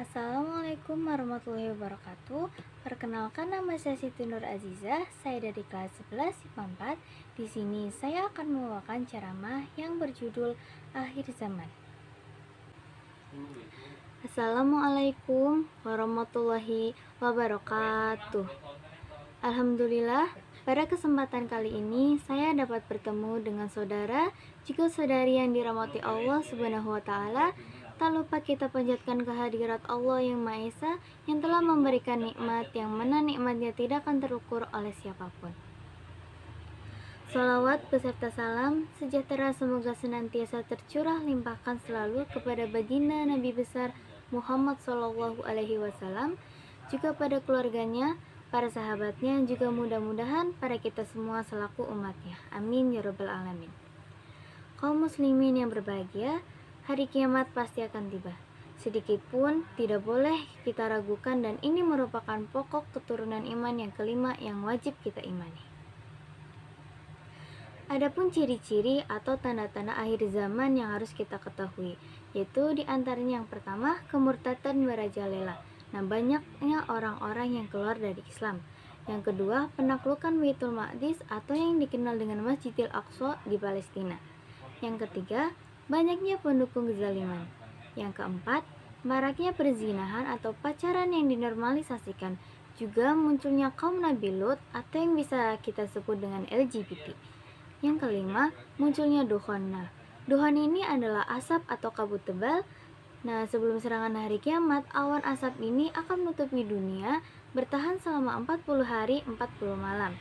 Assalamualaikum warahmatullahi wabarakatuh. Perkenalkan, nama saya Siti Nur Azizah. Saya dari kelas 11 IPA 4. Di sini saya akan membawakan ceramah yang berjudul Akhir Zaman. Assalamualaikum warahmatullahi wabarakatuh. Alhamdulillah, pada kesempatan kali ini saya dapat bertemu dengan saudara juga saudari yang dirahmati Allah Subhanahu wa taala. Tak lupa kita panjatkan kehadirat Allah yang Maha Esa yang telah memberikan nikmat yang mana nikmatnya tidak akan terukur oleh siapapun. Salawat beserta salam sejahtera semoga senantiasa tercurah limpahkan selalu kepada baginda Nabi besar Muhammad SAW, juga pada keluarganya, para sahabatnya, juga mudah-mudahan para kita semua selaku umatnya. Amin ya rabbal alamin. Kaum muslimin yang berbahagia, hari kiamat pasti akan tiba. Sedikit pun tidak boleh kita ragukan, dan ini merupakan pokok keturunan iman yang kelima yang wajib kita imani. Adapun ciri-ciri atau tanda-tanda akhir zaman yang harus kita ketahui, yaitu diantaranya yang pertama, kemurtadan merajalela. Nah, banyaknya orang-orang yang keluar dari Islam. Yang kedua, penaklukan Baitul Maqdis atau yang dikenal dengan Masjidil Aqsa di Palestina. Yang ketiga, banyaknya pendukung kezaliman. Yang keempat, maraknya perzinahan atau pacaran yang dinormalisasikan. Juga munculnya kaum Nabi Lut atau yang bisa kita sebut dengan LGBT. Yang kelima, munculnya dukhon. Nah, dukhon ini adalah asap atau kabut tebal. Nah, sebelum serangan hari kiamat, awan asap ini akan menutupi dunia, bertahan selama 40 hari 40 malam.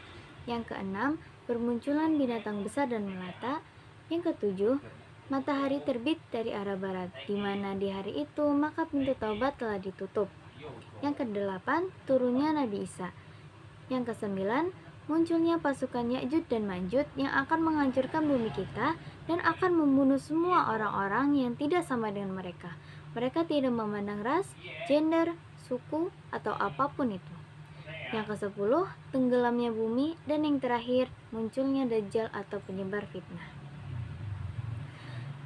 Yang keenam, bermunculan binatang besar dan melata. Yang ketujuh, matahari terbit dari arah barat, di mana di hari itu maka pintu taubat telah ditutup. Yang kedelapan, turunnya Nabi Isa. Yang kesembilan, munculnya pasukan Ya'juj dan Ma'juj yang akan menghancurkan bumi kita dan akan membunuh semua orang-orang yang tidak sama dengan mereka. Mereka tidak memandang ras, gender, suku, atau apapun itu. Yang kesepuluh, tenggelamnya bumi. Dan yang terakhir, munculnya Dajjal atau penyebar fitnah.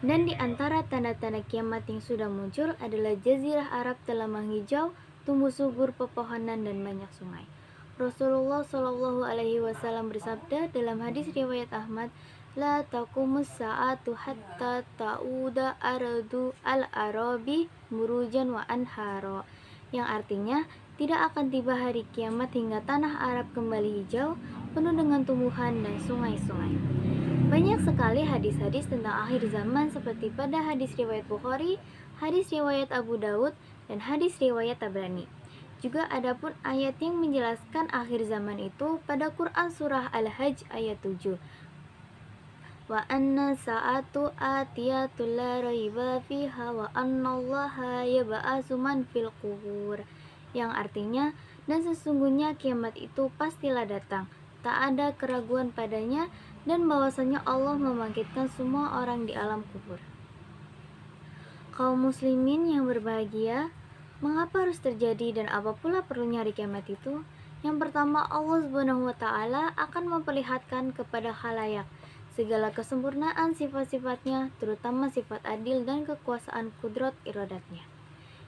Dan di antara tanda-tanda kiamat yang sudah muncul adalah Jazirah Arab telah menghijau, tumbuh subur pepohonan dan banyak sungai. Rasulullah Shallallahu Alaihi Wasallam bersabda dalam hadis riwayat Ahmad, la taqumus sa'atu hatta ta'uda aradu al-arabi murujan wa anharo, yang artinya tidak akan tiba hari kiamat hingga tanah Arab kembali hijau, penuh dengan tumbuhan dan sungai-sungai. Banyak sekali hadis-hadis tentang akhir zaman seperti pada hadis riwayat Bukhari, hadis riwayat Abu Daud, dan hadis riwayat Tabrani. Juga ada pun ayat yang menjelaskan akhir zaman itu pada Quran surah Al-Hajj ayat 7. Wa anna sa'atu atiyatul la raiba fiha wa annallaha yab'atsu man fil qubur, yang artinya, dan sesungguhnya kiamat itu pastilah datang, tak ada keraguan padanya, dan bahwasanya Allah membangkitkan semua orang di alam kubur. Kaum muslimin yang berbahagia, mengapa harus terjadi dan apa pula perlunya hari kiamat itu? Yang pertama, Allah Subhanahu wa taala akan memperlihatkan kepada khalayak segala kesempurnaan sifat-sifatnya, terutama sifat adil dan kekuasaan kudrat iradatnya.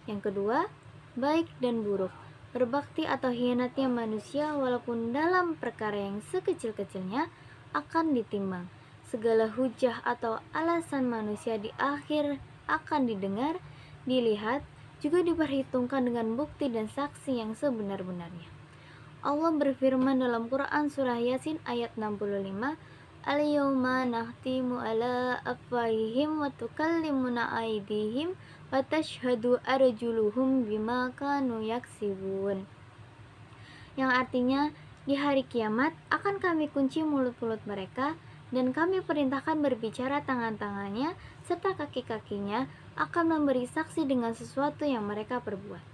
Yang kedua, baik dan buruk, berbakti atau hianatnya manusia walaupun dalam perkara yang sekecil-kecilnya akan ditimbang. Segala hujah atau alasan manusia di akhir akan didengar, dilihat, juga diperhitungkan dengan bukti dan saksi yang sebenar-benarnya. Allah berfirman dalam Quran surah Yasin ayat 65, Al-yawma nahtimu ala afwahihim wa tukallimuna aydihim wa tashhadu arjuluhum bima kanu yaksibun, yang artinya, di hari kiamat akan kami kunci mulut-mulut mereka, dan kami perintahkan berbicara tangan-tangannya serta kaki-kakinya akan memberi saksi dengan sesuatu yang mereka perbuat.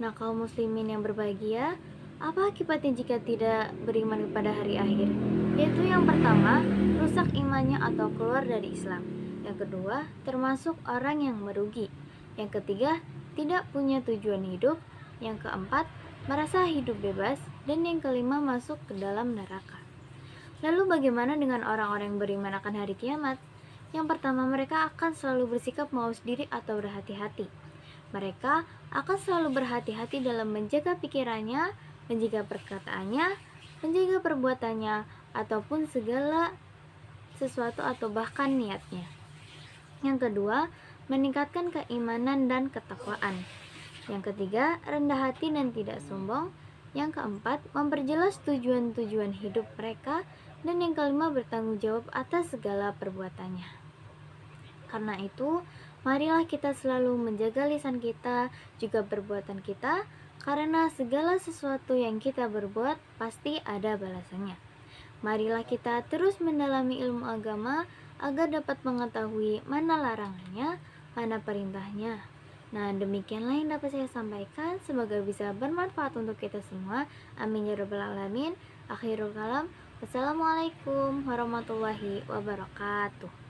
Nah, kaum muslimin yang berbahagia, apa akibatnya jika tidak beriman kepada hari akhir? Yaitu yang pertama, rusak imannya atau keluar dari Islam. Yang kedua, termasuk orang yang merugi. Yang ketiga, tidak punya tujuan hidup. Yang keempat, merasa hidup bebas. Dan yang kelima, masuk ke dalam neraka. Lalu bagaimana dengan orang-orang yang beriman akan hari kiamat? Yang pertama, mereka akan selalu bersikap mawas diri atau berhati-hati. Mereka akan selalu berhati-hati dalam menjaga pikirannya, menjaga perkataannya, menjaga perbuatannya, ataupun segala sesuatu atau bahkan niatnya. Yang kedua, meningkatkan keimanan dan ketakwaan. Yang ketiga, rendah hati dan tidak sombong. Yang keempat, memperjelas tujuan-tujuan hidup mereka. Dan yang kelima, bertanggung jawab atas segala perbuatannya. Karena itu, marilah kita selalu menjaga lisan kita, juga perbuatan kita, karena segala sesuatu yang kita berbuat pasti ada balasannya. Marilah kita terus mendalami ilmu agama agar dapat mengetahui mana larangannya, mana perintahnya. Nah, demikianlah yang dapat saya sampaikan. Semoga bisa bermanfaat untuk kita semua. Amin ya rabbal alamin. Akhirul kalam. Wassalamualaikum warahmatullahi wabarakatuh.